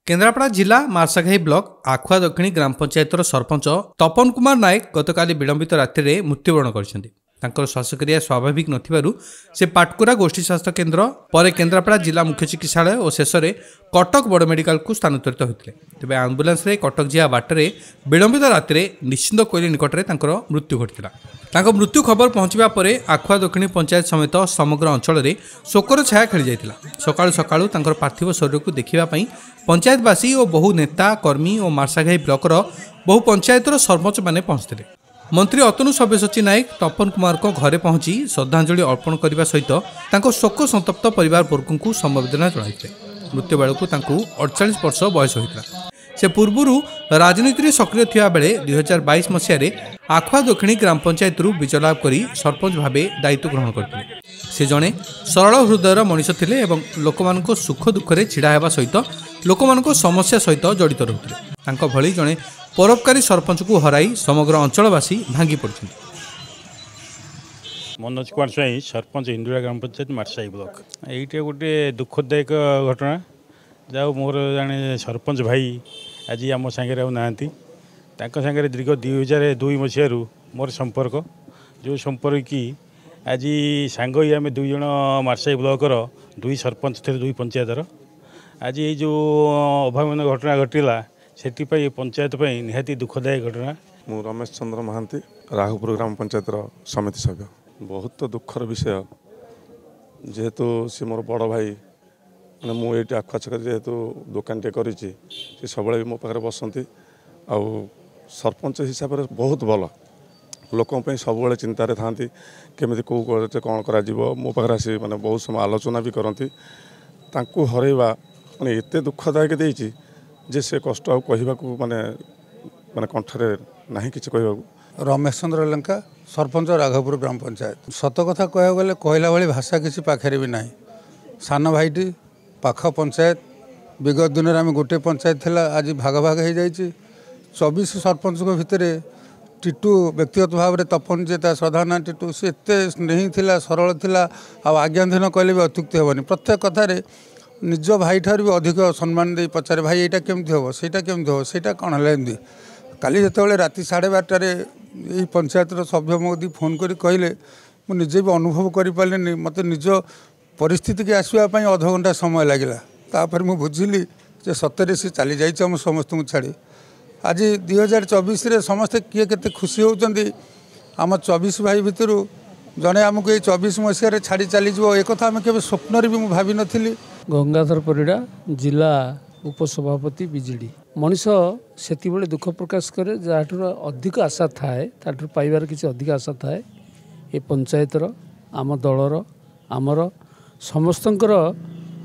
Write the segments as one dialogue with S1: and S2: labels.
S1: केन्द्रापड़ा जिला मार्साघाई ब्लॉक आखुआ दक्षिणी ग्राम पंचायतर सरपंच तपन कुमार नायक गतकाली विलंबित राति मृत्युवरण कर श्वासक्रिया स्वाभाविक नथिबारु से पाटकुरा गोष्ठी स्वास्थ्य केन्द्र पर केन्द्रापड़ा जिला मुख्य चिकित्सालय और शेष में कटक बड़ मेडिकल को स्थानांतरित होते तेज आंबुलांस कटक जिया बाटर विलंबित राति निश्चिंत कोइली निकट में मृत्यु घटी मृत्यु खबर पहुंचा पर आखुआ दक्षिणी पंचायत समेत समग्र अंचल में शोकर छाया खेली जाता सकाळु सकाळु पार्थिव शरीर को देखापी पंचायतवासी और बहु नेता कर्मी और मार्साघाई ब्लॉकर बहु पंचायतर सरपंच मैंने पहुंचते मंत्री अतनु सब्यसाची नायक तपन कुमार घरे पहुंची श्रद्धांजलि अर्पण करने सहित शोक संतप्त परिवार वर्ग को समवेदना जनाते मृत्यु बेलू 48 वर्ष बयस होता से पूर्व राजनीति में सक्रिय थिया बेले 2022 मसीह आखुआ दक्षिणी ग्राम पंचायत विजय लाभ कर सरपंच भाव दायित्व ग्रहण करते से जड़े सरल हृदयर मनीष थे और लोक सुख दुखे छिड़ा होगा सहित लोक समस्या सहित जड़ित रोते भली जड़े परोपकारी सरपंच को हराई समग्र अंचलवासी भांगी पड़ते।
S2: मनोज कुमार स्वाई सरपंच इंदिरा ग्राम पंचायत मार्साई ब्लॉक ये गोटे दुखदायक घटना जाओ मोर जाने सरपंच भाई आज आम सागर ना सागर दीर्घ 2002 मसीह मोर संपर्क जो संपर्क कि आज सांग ही आम दुई जन मार्साई ब्लॉकर दुई सरपंच थे दुई पंचायतर आज ये जो अभावन घटना घटला से पंचायत निहाती दुखदायक घटना।
S3: मु रमेश चंद्र महांती राहुपुर ग्राम पंचायत समिति सभ्य बहुत दुखर विषय जेहेतु सी मोर बड़ भाई मैंने मुझे आखुआ छक जेहेतु दुकान टे कर सब मो पाखे बसती आ सरपंच हिसाब से बहुत भल लोक सब चिंतार था केमी कौ कौन कर मो पाखे आसी मैंने बहुत समय आलोचना भी करती हरइवा मैंने एत दुखदायक देती जे से कष्ट आ कहवाक माने माने कंठरे नहीं किसी कहवाक।
S4: रमेश चंद्र लंका सरपंच राघवपुर ग्राम पंचायत सत कथा कह गले कहला भाई भाषा किसी पाखे भी नहीं सान भाईटी पाख पंचायत विगत दिन में गोटे पंचायत थिला आज भाग भाग हो जाए 24 सरपंच भितर टीटू व्यक्तिगत भाव में तपन जे श्रद्धाना टीटू सी एत स्नेही थिला सरल थिला आज्ञाधीन कहले भी अत्युक्ति हेनी प्रत्येक कथार निज भाई ठार भी अधिक सम्मान दे पचारे भाई यहाँ केमती हम सहीटा केमती हम सहीटा कौन है एमती काली जो राति 12:30 यही पंचायत सभ्य मोदी फोन कर कहले मुझे भी अनुभव करें मत निज परिस्थिति की आसवाई अध घंटा समय लगे तापर मुझे बुझिली जे सतरे सी चली जाम समस्त को छाड़ी आज 2024 समस्ते किए के खुशी होती आम 24 भाई भितर जड़े आमको ये 24 मसीह छाड़ी चली एक आम के स्वप्न भी भावी नी।
S5: गंगाधर परिड़ा जिला उपसभापति बीजेडी मनीष से दुख प्रकाश करे जहाँ अधिक आशा थाए ताठू पाइबार किसी अधिक आशा थाए ये पंचायतर आम दलर आमर समस्तंकर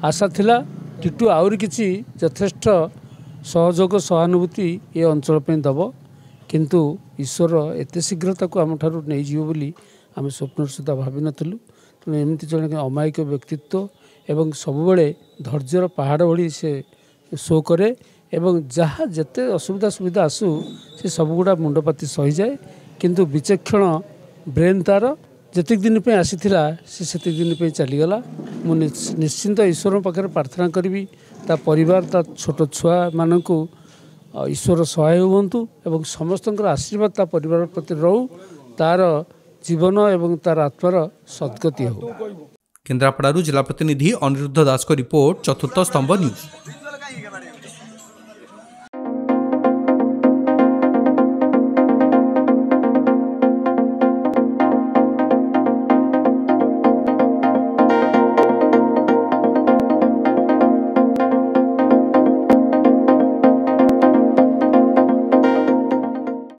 S5: आशा थिला टीटू आउरी किसी यथेष्ट सहयोग सहानुभूति ये अंचल पे दब किंतु ईश्वर एत शीघ्र आम ठारू नहीं जीव बोली आम स्वप्न सुधा भावी नथिलु तेणु एमती जड़े अमायिक व्यक्तित्व एवं सबुबले धैर्यर पहाड़ भली से शो करे एवं जहाँ जिते असुविधा सुविधा आसू से सबुगुड़ा मुंडपाती सही जाए किंतु विचक्षण ब्रेन तार जतिक दिन पे आसीथिला से दिन पे चलीगला मु निश्चिंत ईश्वर पाखे प्रार्थना करी ता परिवार ता छोट छुआ मानू ईश्वर सहाय हुंतु एवं समस्त आशीर्वाद ता परिवार प्रति रहू तार जीवन एवं तार आत्मार सद्गति हो।
S1: केन्द्रापड़ारू जिला प्रतिनिधि अनिरुद्ध दास को रिपोर्ट चतुर्थ स्तंभ न्यूज।